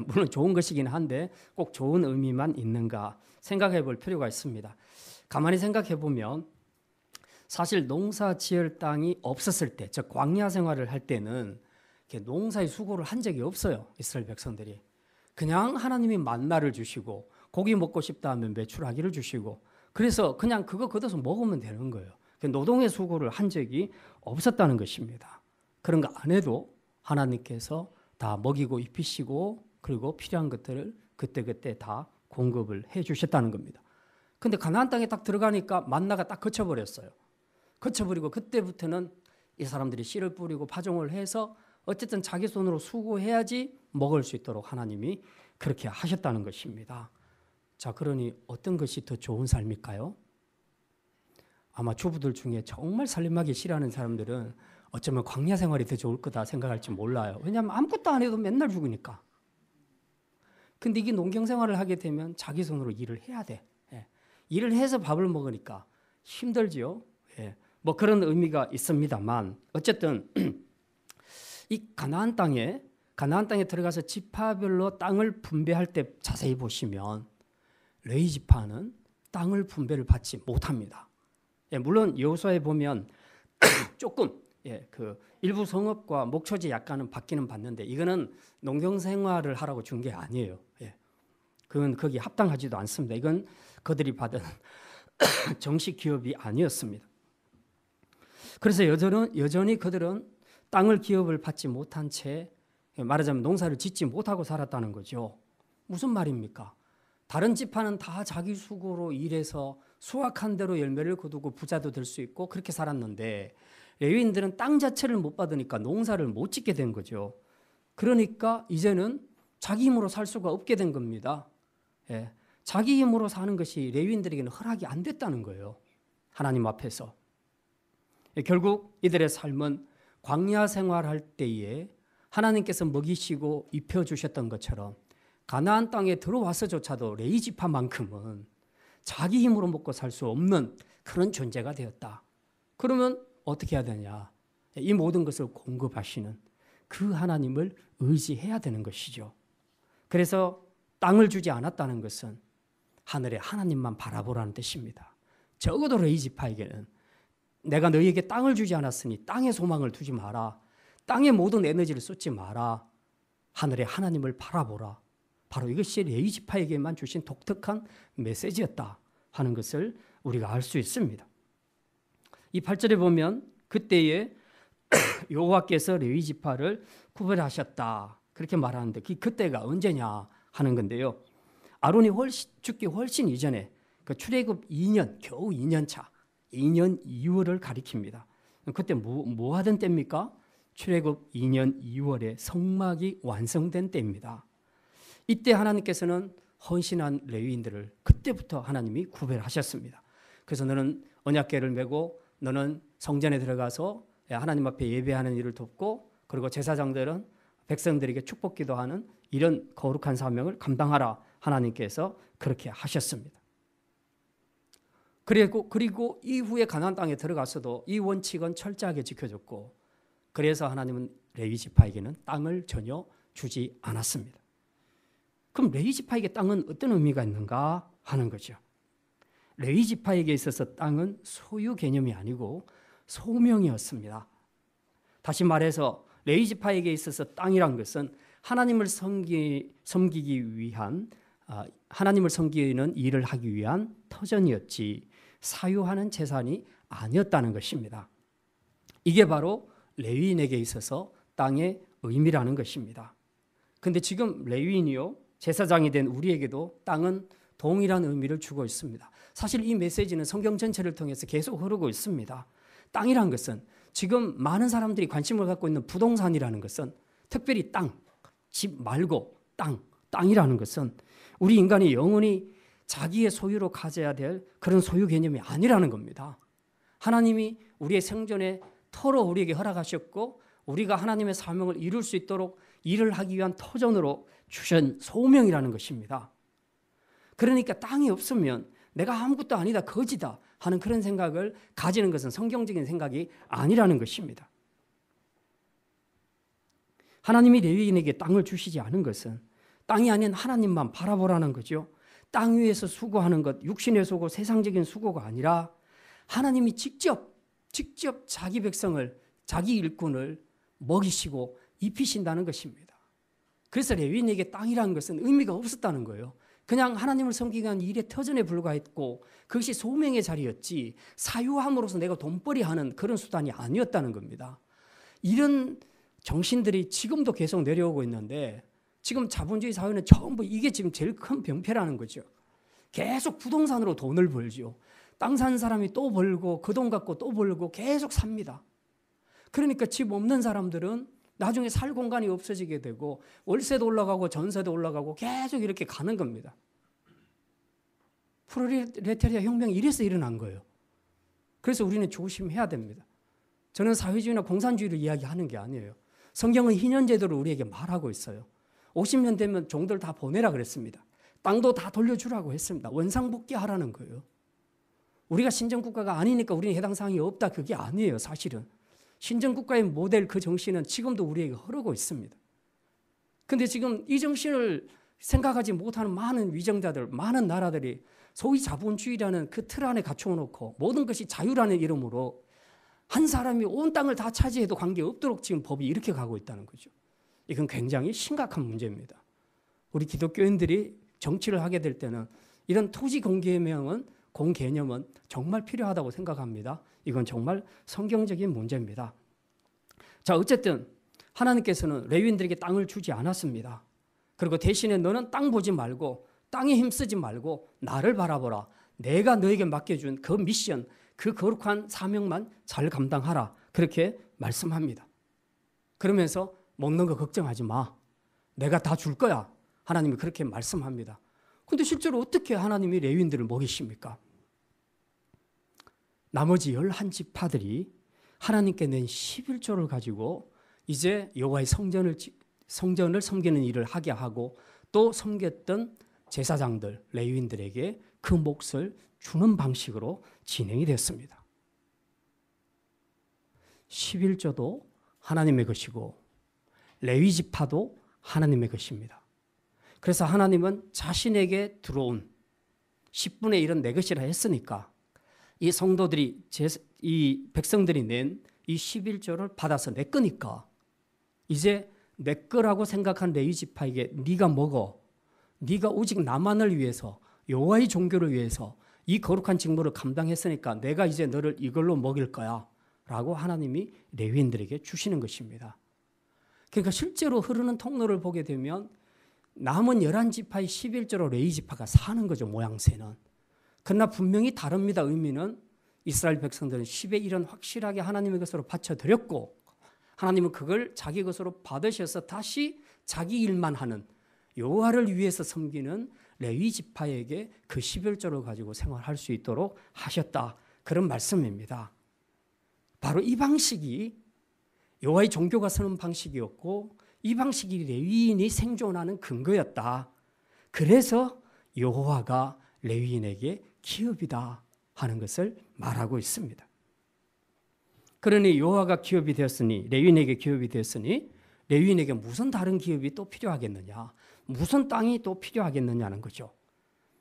물론 좋은 것이긴 한데 꼭 좋은 의미만 있는가 생각해 볼 필요가 있습니다. 가만히 생각해 보면 사실 농사 지을 땅이 없었을 때, 즉 광야 생활을 할 때는 농사의 수고를 한 적이 없어요. 이스라엘 백성들이. 그냥 하나님이 만나를 주시고 고기 먹고 싶다 하면 메추라기를 주시고 그래서 그냥 그거 걷어서 먹으면 되는 거예요. 노동의 수고를 한 적이 없었다는 것입니다. 그런 거 안 해도 하나님께서 다 먹이고 입히시고 그리고 필요한 것들을 그때그때 다 공급을 해 주셨다는 겁니다. 근데 가나안 땅에 딱 들어가니까 만나가 딱 그쳐버렸어요. 그쳐버리고 그때부터는 이 사람들이 씨를 뿌리고 파종을 해서 어쨌든 자기 손으로 수고해야지 먹을 수 있도록 하나님이 그렇게 하셨다는 것입니다. 자, 그러니 어떤 것이 더 좋은 삶일까요? 아마 주부들 중에 정말 살림하기 싫어하는 사람들은 어쩌면 광야 생활이 더 좋을 거다 생각할지 몰라요. 왜냐하면 아무것도 안 해도 맨날 죽으니까. 근데 이게 농경 생활을 하게 되면 자기 손으로 일을 해야 돼. 예. 일을 해서 밥을 먹으니까 힘들지요. 예. 뭐 그런 의미가 있습니다만 어쨌든 이 가나안 땅에 들어가서 지파별로 땅을 분배할 때 자세히 보시면 레위 지파는 땅을 분배를 받지 못합니다. 예, 물론 여호수아에 보면 조금 그 일부 성읍과 목초지 약간은 받기는 받는데 이거는 농경 생활을 하라고 준 게 아니에요. 예. 그건 거기 합당하지도 않습니다. 이건 그들이 받은 정식 기업이 아니었습니다. 그래서 여전히 그들은 땅을 기업을 받지 못한 채 말하자면 농사를 짓지 못하고 살았다는 거죠. 무슨 말입니까? 다른 지파는 다 자기 수고로 일해서 수확한 대로 열매를 거두고 부자도 될 수 있고 그렇게 살았는데 레위인들은 땅 자체를 못 받으니까 농사를 못 짓게 된 거죠. 그러니까 이제는 자기 힘으로 살 수가 없게 된 겁니다. 예. 자기 힘으로 사는 것이 레위인들에게는 허락이 안 됐다는 거예요. 하나님 앞에서. 예. 결국 이들의 삶은 광야 생활할 때에 하나님께서 먹이시고 입혀주셨던 것처럼 가나안 땅에 들어와서조차도 레위 지파만큼은 자기 힘으로 먹고 살 수 없는 그런 존재가 되었다. 그러면 어떻게 해야 되냐? 이 모든 것을 공급하시는 그 하나님을 의지해야 되는 것이죠. 그래서 땅을 주지 않았다는 것은 하늘의 하나님만 바라보라는 뜻입니다. 적어도 레위 지파에게는 내가 너희에게 땅을 주지 않았으니 땅에 소망을 두지 마라. 땅에 모든 에너지를 쏟지 마라. 하늘의 하나님을 바라보라. 바로 이것이 레위 지파에게만 주신 독특한 메시지였다 하는 것을 우리가 알 수 있습니다. 이 8절에 보면 그때에 여호와께서 레위 지파를 구별하셨다 그렇게 말하는데 그때가 언제냐 하는 건데요. 아론이 죽기 훨씬 이전에 그 출애굽 2년 겨우 2년 차 2년 2월을 가리킵니다. 그때 뭐 하던 때입니까? 출애굽 2년 2월에 성막이 완성된 때입니다. 이때 하나님께서는 헌신한 레위인들을 그때부터 하나님이 구별하셨습니다. 그래서 너는 언약궤를 메고 너는 성전에 들어가서 하나님 앞에 예배하는 일을 돕고 그리고 제사장들은 백성들에게 축복 기도하는 이런 거룩한 사명을 감당하라 하나님께서 그렇게 하셨습니다. 그리고 이후에 가나안 땅에 들어가서도 이 원칙은 철저하게 지켜졌고 그래서 하나님은 레위 지파에게는 땅을 전혀 주지 않았습니다. 그럼 레위 지파에게 땅은 어떤 의미가 있는가 하는 거죠. 레위 지파에게 있어서 땅은 소유 개념이 아니고 소명이었습니다. 다시 말해서 레위 지파에게 있어서 땅이란 것은 하나님을 섬기기 위한 하나님을 섬기는 일을 하기 위한 터전이었지 사유하는 재산이 아니었다는 것입니다. 이게 바로 레위인에게 있어서 땅의 의미라는 것입니다. 그런데 지금 레위인이요 제사장이 된 우리에게도 땅은 동일한 의미를 주고 있습니다. 사실 이 메시지는 성경 전체를 통해서 계속 흐르고 있습니다. 땅이란 것은 지금 많은 사람들이 관심을 갖고 있는 부동산이라는 것은 특별히 땅, 집 말고 땅이라는 것은 우리 인간이 영원히 자기의 소유로 가져야 될 그런 소유 개념이 아니라는 겁니다. 하나님이 우리의 생존에 터로 우리에게 허락하셨고 우리가 하나님의 사명을 이룰 수 있도록 일을 하기 위한 터전으로 주신 소명이라는 것입니다. 그러니까 땅이 없으면 내가 아무것도 아니다, 거지다 하는 그런 생각을 가지는 것은 성경적인 생각이 아니라는 것입니다. 하나님이 레위인에게 땅을 주시지 않은 것은 땅이 아닌 하나님만 바라보라는 거죠. 땅 위에서 수고하는 것, 육신의 수고, 세상적인 수고가 아니라 하나님이 직접 자기 백성을, 자기 일꾼을 먹이시고 입히신다는 것입니다. 그래서 레위인에게 땅이라는 것은 의미가 없었다는 거예요. 그냥 하나님을 섬기기 위한 일의 터전에 불과했고 그것이 소명의 자리였지 사유함으로써 내가 돈벌이하는 그런 수단이 아니었다는 겁니다. 이런 정신들이 지금도 계속 내려오고 있는데 지금 자본주의 사회는 전부 이게 지금 제일 큰 병폐라는 거죠. 계속 부동산으로 돈을 벌죠. 땅 사는 사람이 또 벌고 그 돈 갖고 또 벌고 계속 삽니다. 그러니까 집 없는 사람들은 나중에 살 공간이 없어지게 되고 월세도 올라가고 전세도 올라가고 계속 이렇게 가는 겁니다. 프롤레타리아 혁명이 이래서 일어난 거예요. 그래서 우리는 조심해야 됩니다. 저는 사회주의나 공산주의를 이야기하는 게 아니에요. 성경은 희년제도를 우리에게 말하고 있어요. 50년 되면 종들 다 보내라 그랬습니다. 땅도 다 돌려주라고 했습니다. 원상복귀하라는 거예요. 우리가 신정국가가 아니니까 우리는 해당 사항이 없다 그게 아니에요. 사실은. 신정국가의 모델 그 정신은 지금도 우리에게 흐르고 있습니다. 그런데 지금 이 정신을 생각하지 못하는 많은 위정자들, 많은 나라들이 소위 자본주의라는 그 틀 안에 갖춰놓고 모든 것이 자유라는 이름으로 한 사람이 온 땅을 다 차지해도 관계없도록 지금 법이 이렇게 가고 있다는 거죠. 이건 굉장히 심각한 문제입니다. 우리 기독교인들이 정치를 하게 될 때는 이런 토지 공개명은 공개념은 정말 필요하다고 생각합니다. 이건 정말 성경적인 문제입니다. 자, 어쨌든 하나님께서는 레위인들에게 땅을 주지 않았습니다. 그리고 대신에 너는 땅 보지 말고 땅에 힘쓰지 말고 나를 바라보라. 내가 너에게 맡겨준 그 미션, 그 거룩한 사명만 잘 감당하라. 그렇게 말씀합니다. 그러면서 먹는 거 걱정하지 마. 내가 다 줄 거야. 하나님이 그렇게 말씀합니다. 근데 실제로 어떻게 하나님이 레위인들을 먹이십니까? 나머지 11지파들이 하나님께 낸 11조를 가지고 이제 여호와의 성전을 섬기는 일을 하게 하고 또 섬겼던 제사장들, 레위인들에게 그 몫을 주는 방식으로 진행이 됐습니다. 11조도 하나님의 것이고 레위지파도 하나님의 것입니다. 그래서 하나님은 자신에게 들어온 10분의 1은 내 것이라 했으니까 이 성도들이 이 백성들이 낸 이 11조를 받아서 내 거니까 이제 내 거라고 생각한 레위 지파에게 네가 먹어. 네가 오직 나만을 위해서 여호와의 종교를 위해서 이 거룩한 직무를 감당했으니까 내가 이제 너를 이걸로 먹일 거야 라고 하나님이 레위인들에게 주시는 것입니다. 그러니까 실제로 흐르는 통로를 보게 되면 남은 11지파의 11조로 레위 지파가 사는 거죠. 모양새는. 그러나 분명히 다릅니다. 의미는 이스라엘 백성들은 10의 1은 확실하게 하나님의 것으로 바쳐드렸고 하나님은 그걸 자기 것으로 받으셔서 다시 자기 일만 하는 여호와를 위해서 섬기는 레위 지파에게 그 11조를 가지고 생활할 수 있도록 하셨다. 그런 말씀입니다. 바로 이 방식이 여호와의 종교가 서는 방식이었고 이 방식이 레위인이 생존하는 근거였다. 그래서 여호와가 레위인에게 기업이다 하는 것을 말하고 있습니다. 그러니 여호와가 기업이 되었으니 레위인에게 기업이 되었으니 레위인에게 무슨 다른 기업이 또 필요하겠느냐, 무슨 땅이 또 필요하겠느냐는 거죠.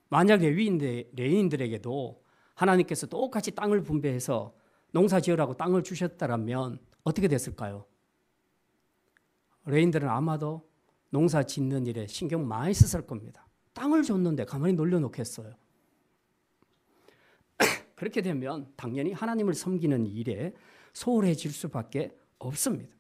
만약 레위인들에게도 하나님께서 똑같이 땅을 분배해서 농사 지으라고 땅을 주셨다면 어떻게 됐을까요? 레인들은 아마도 농사 짓는 일에 신경 많이 썼을 겁니다. 땅을 줬는데 가만히 놀려놓겠어요. 그렇게 되면 당연히 하나님을 섬기는 일에 소홀해질 수밖에 없습니다.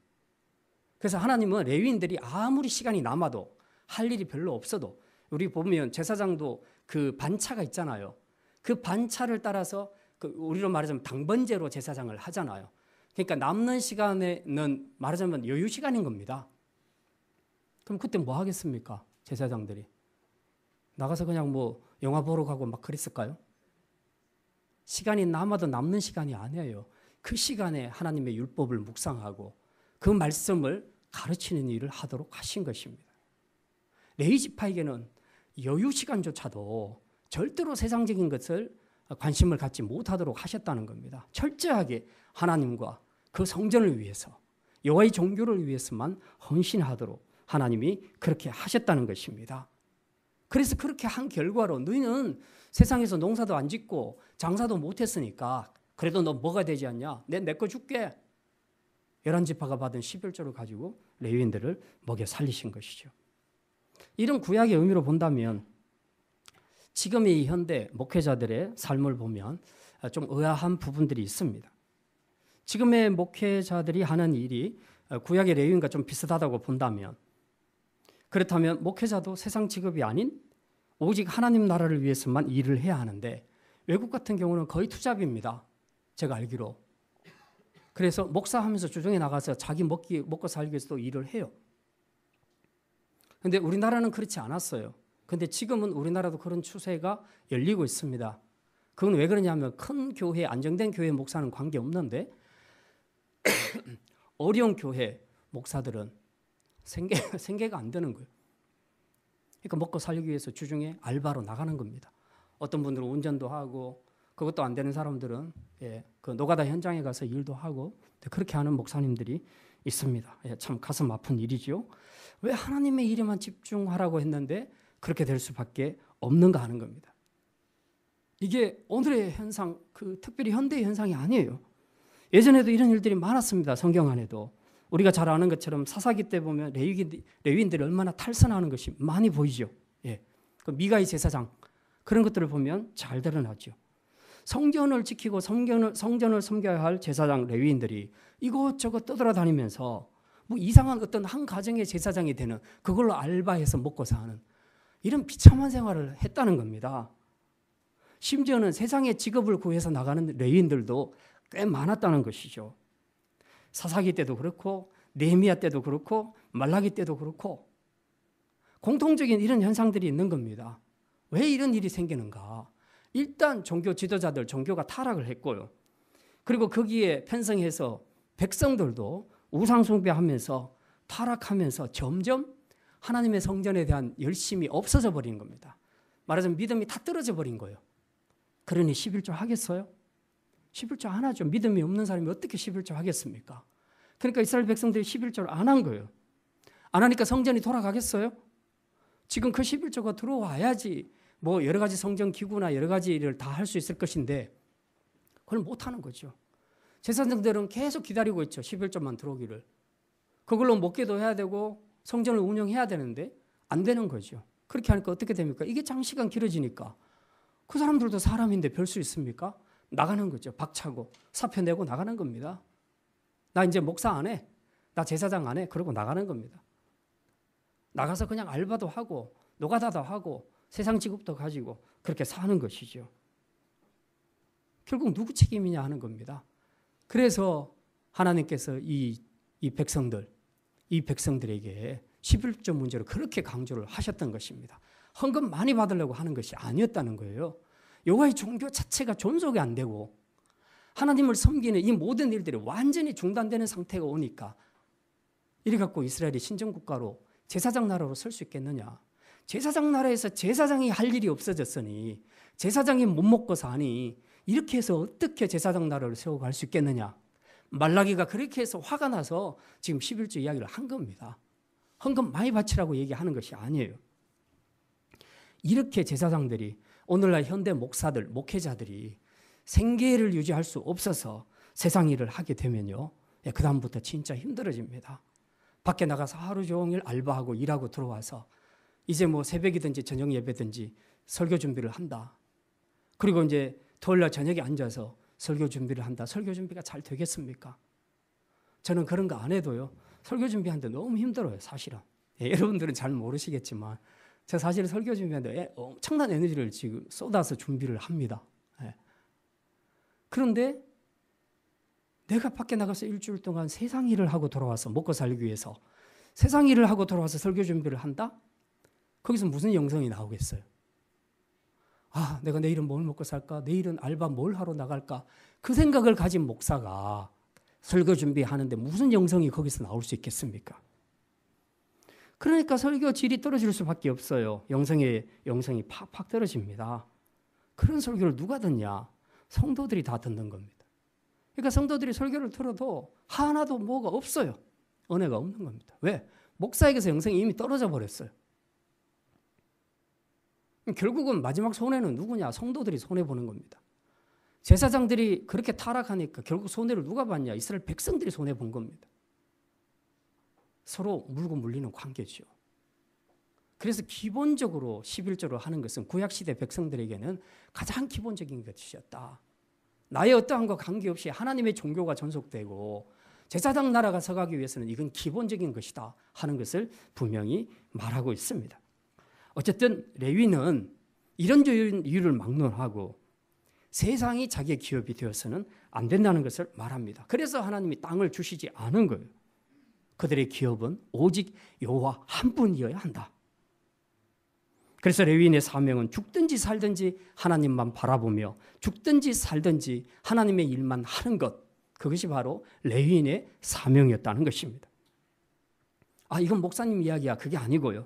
그래서 하나님은 레위인들이 아무리 시간이 남아도 할 일이 별로 없어도 우리 보면 제사장도 그 반차가 있잖아요. 그 반차를 따라서 우리로 말하자면 당번제로 제사장을 하잖아요. 그러니까 남는 시간에는 말하자면 여유 시간인 겁니다. 그럼 그때 뭐 하겠습니까? 제사장들이 나가서 그냥 뭐 영화 보러 가고 막 그랬을까요? 시간이 남아도 남는 시간이 아니에요. 그 시간에 하나님의 율법을 묵상하고 그 말씀을 가르치는 일을 하도록 하신 것입니다. 레위 지파에게는 여유 시간조차도 절대로 세상적인 것을 관심을 갖지 못하도록 하셨다는 겁니다. 철저하게 하나님과 그 성전을 위해서 여호와의 종교를 위해서만 헌신하도록 하나님이 그렇게 하셨다는 것입니다. 그래서 그렇게 한 결과로 너희는 세상에서 농사도 안 짓고 장사도 못했으니까 그래도 너 뭐가 되지 않냐? 내 거 줄게. 11지파가 받은 11조를 가지고 레위인들을 먹여 살리신 것이죠. 이런 구약의 의미로 본다면 지금의 현대 목회자들의 삶을 보면 좀 의아한 부분들이 있습니다. 지금의 목회자들이 하는 일이 구약의 레위인과 좀 비슷하다고 본다면 그렇다면 목회자도 세상 직업이 아닌 오직 하나님 나라를 위해서만 일을 해야 하는데 외국 같은 경우는 거의 투잡입니다. 제가 알기로. 그래서 목사하면서 주중에 나가서 자기 먹고 살기 위해서도 일을 해요. 그런데 우리나라는 그렇지 않았어요. 그런데 지금은 우리나라도 그런 추세가 열리고 있습니다. 그건 왜 그러냐면 큰 교회, 안정된 교회 목사는 관계없는데 어려운 교회 목사들은 생계가 안 되는 거예요. 그러니까 먹고 살기 위해서 주중에 알바로 나가는 겁니다. 어떤 분들은 운전도 하고 그것도 안 되는 사람들은 그 노가다 현장에 가서 일도 하고 그렇게 하는 목사님들이 있습니다. 참 가슴 아픈 일이죠. 왜 하나님의 일에만 집중하라고 했는데 그렇게 될 수밖에 없는가 하는 겁니다. 이게 오늘의 현상, 특별히 현대의 현상이 아니에요. 예전에도 이런 일들이 많았습니다. 성경 안에도. 우리가 잘 아는 것처럼 사사기 때 보면 레위인들이 얼마나 탈선하는 것이 많이 보이죠. 그 미가의 제사장 그런 것들을 보면 잘 드러나죠. 성전을 지키고 성전을 섬겨야 할 제사장 레위인들이 이것저것 떠돌아다니면서 뭐 이상한 어떤 한 가정의 제사장이 되는 그걸로 알바해서 먹고 사는 이런 비참한 생활을 했다는 겁니다. 심지어는 세상의 직업을 구해서 나가는 레위인들도 꽤 많았다는 것이죠. 사사기 때도 그렇고 느헤미야 때도 그렇고 말라기 때도 그렇고 공통적인 이런 현상들이 있는 겁니다. 왜 이런 일이 생기는가? 일단 종교 지도자들, 종교가 타락을 했고요. 그리고 거기에 편성해서 백성들도 우상 숭배하면서 타락하면서 점점 하나님의 성전에 대한 열심이 없어져 버린 겁니다. 말하자면 믿음이 다 떨어져 버린 거예요. 그러니 11조 하겠어요? 11조 안 하죠. 믿음이 없는 사람이 어떻게 11조 하겠습니까? 그러니까 이스라엘 백성들이 11조를 안 한 거예요. 안 하니까 성전이 돌아가겠어요? 지금 그 11조가 들어와야지 뭐 여러 가지 성전 기구나 여러 가지 일을 다 할 수 있을 것인데 그걸 못 하는 거죠. 제사장들은 계속 기다리고 있죠. 11조만 들어오기를. 그걸로 목회도 해야 되고 성전을 운영해야 되는데 안 되는 거죠. 그렇게 하니까 어떻게 됩니까? 이게 장시간 길어지니까 그 사람들도 사람인데 별 수 있습니까? 나가는 거죠. 박차고 사표 내고 나가는 겁니다. 나 이제 목사 안 해. 나 제사장 안 해. 그러고 나가는 겁니다. 나가서 그냥 알바도 하고 노가다도 하고 세상 직업도 가지고 그렇게 사는 것이죠. 결국 누구 책임이냐 하는 겁니다. 그래서 하나님께서 이 백성들에게 11조 문제를 그렇게 강조를 하셨던 것입니다. 헌금 많이 받으려고 하는 것이 아니었다는 거예요. 여호와의 종교 자체가 존속이 안 되고 하나님을 섬기는 이 모든 일들이 완전히 중단되는 상태가 오니까 이래 갖고 이스라엘이 신정국가로 제사장 나라로 설 수 있겠느냐. 제사장 나라에서 제사장이 할 일이 없어졌으니 제사장이 못 먹고 사니 이렇게 해서 어떻게 제사장 나라를 세워갈 수 있겠느냐. 말라기가 그렇게 해서 화가 나서 지금 11조 이야기를 한 겁니다. 헌금 많이 바치라고 얘기하는 것이 아니에요. 이렇게 제사장들이 오늘날 현대 목사들, 목회자들이 생계를 유지할 수 없어서 세상 일을 하게 되면요, 그 다음부터 진짜 힘들어집니다. 밖에 나가서 하루 종일 알바하고 일하고 들어와서 이제 뭐 새벽이든지 저녁 예배든지 설교 준비를 한다. 그리고 이제 토요일 날 저녁에 앉아서 설교 준비를 한다. 설교 준비가 잘 되겠습니까? 저는 그런 거 안 해도요, 설교 준비하는데 너무 힘들어요, 사실은. 여러분들은 잘 모르시겠지만 제가 사실 설교 준비하는데 엄청난 에너지를 지금 쏟아서 준비를 합니다. 그런데 내가 밖에 나가서 일주일 동안 세상 일을 하고 돌아와서 먹고 살기 위해서 세상 일을 하고 돌아와서 설교 준비를 한다? 거기서 무슨 영성이 나오겠어요? 아, 내가 내일은 뭘 먹고 살까? 내일은 알바 뭘 하러 나갈까? 그 생각을 가진 목사가 설교 준비하는데 무슨 영성이 거기서 나올 수 있겠습니까? 그러니까 설교 질이 떨어질 수밖에 없어요. 영성이 팍팍 떨어집니다. 그런 설교를 누가 듣냐? 성도들이 다 듣는 겁니다. 그러니까 성도들이 설교를 들어도 하나도 뭐가 없어요. 은혜가 없는 겁니다. 왜? 목사에게서 영성이 이미 떨어져 버렸어요. 결국은 마지막 손해는 누구냐? 성도들이 손해보는 겁니다. 제사장들이 그렇게 타락하니까 결국 손해를 누가 봤냐? 이스라엘 백성들이 손해본 겁니다. 서로 물고 물리는 관계죠. 그래서 기본적으로 11조를 하는 것은 구약시대 백성들에게는 가장 기본적인 것이었다. 나의 어떠함과 관계없이 하나님의 종교가 전속되고 제사장 나라가 서가기 위해서는 이건 기본적인 것이다 하는 것을 분명히 말하고 있습니다. 어쨌든 레위는 이런 이유를 막론하고 세상이 자기의 기업이 되어서는 안 된다는 것을 말합니다. 그래서 하나님이 땅을 주시지 않은 거예요. 그들의 기업은 오직 여호와 한 분이어야 한다. 그래서 레위인의 사명은 죽든지 살든지 하나님만 바라보며 죽든지 살든지 하나님의 일만 하는 것, 그것이 바로 레위인의 사명이었다는 것입니다. 아, 이건 목사님 이야기야. 그게 아니고요.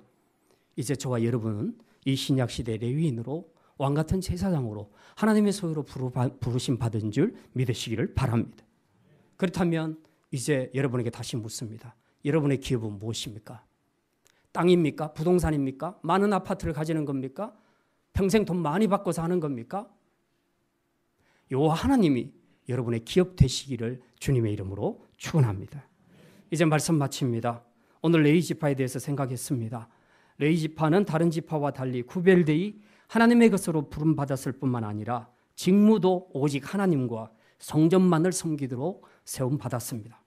이제 저와 여러분은 이 신약시대 레위인으로 왕같은 제사장으로 하나님의 소유로 부르심 받은 줄 믿으시기를 바랍니다. 그렇다면 이제 여러분에게 다시 묻습니다. 여러분의 기업은 무엇입니까? 땅입니까? 부동산입니까? 많은 아파트를 가지는 겁니까? 평생 돈 많이 받고 사는 겁니까? 여호와 하나님이 여러분의 기업 되시기를 주님의 이름으로 축원합니다. 이제 말씀 마칩니다. 오늘 레위 지파에 대해서 생각했습니다. 레위 지파는 다른 지파와 달리 구별되이 하나님의 것으로 부름받았을 뿐만 아니라 직무도 오직 하나님과 성전만을 섬기도록 세움받았습니다.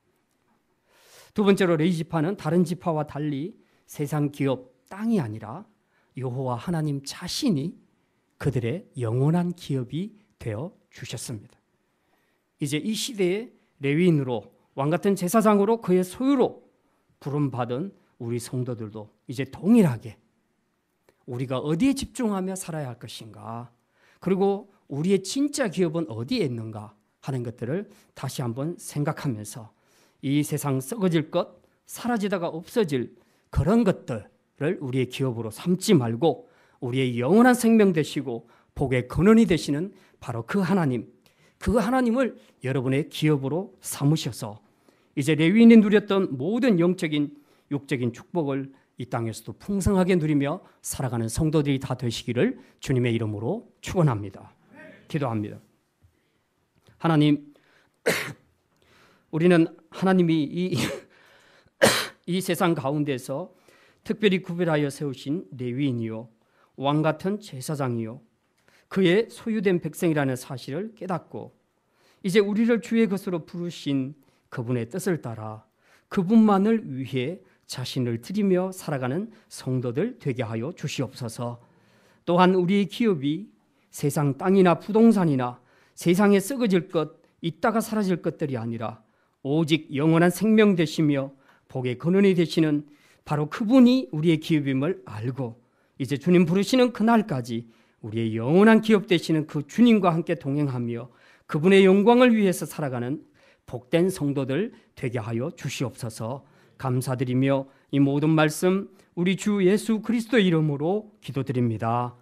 두 번째로 레위 지파는 다른 지파와 달리 세상 기업, 땅이 아니라 여호와 하나님 자신이 그들의 영원한 기업이 되어 주셨습니다. 이제 이 시대의 레위인으로 왕같은 제사장으로 그의 소유로 부름받은 우리 성도들도 이제 동일하게 우리가 어디에 집중하며 살아야 할 것인가, 그리고 우리의 진짜 기업은 어디에 있는가 하는 것들을 다시 한번 생각하면서 이 세상 썩어질 것, 사라지다가 없어질 그런 것들을 우리의 기업으로 삼지 말고 우리의 영원한 생명 되시고 복의 근원이 되시는 바로 그 하나님을 여러분의 기업으로 삼으셔서 이제 레위인이 누렸던 모든 영적인 육적인 축복을 이 땅에서도 풍성하게 누리며 살아가는 성도들이 다 되시기를 주님의 이름으로 축원합니다. 기도합니다. 하나님, 우리는 하나님이 이 세상 가운데서 특별히 구별하여 세우신 레위인이요 왕같은 제사장이요 그의 소유된 백성이라는 사실을 깨닫고 이제 우리를 주의 것으로 부르신 그분의 뜻을 따라 그분만을 위해 자신을 드리며 살아가는 성도들 되게 하여 주시옵소서. 또한 우리의 기업이 세상 땅이나 부동산이나 세상에 썩어질 것, 있다가 사라질 것들이 아니라 오직 영원한 생명 되시며 복의 근원이 되시는 바로 그분이 우리의 기업임을 알고 이제 주님 부르시는 그날까지 우리의 영원한 기업 되시는 그 주님과 함께 동행하며 그분의 영광을 위해서 살아가는 복된 성도들 되게 하여 주시옵소서. 감사드리며 이 모든 말씀 우리 주 예수 그리스도의 이름으로 기도드립니다.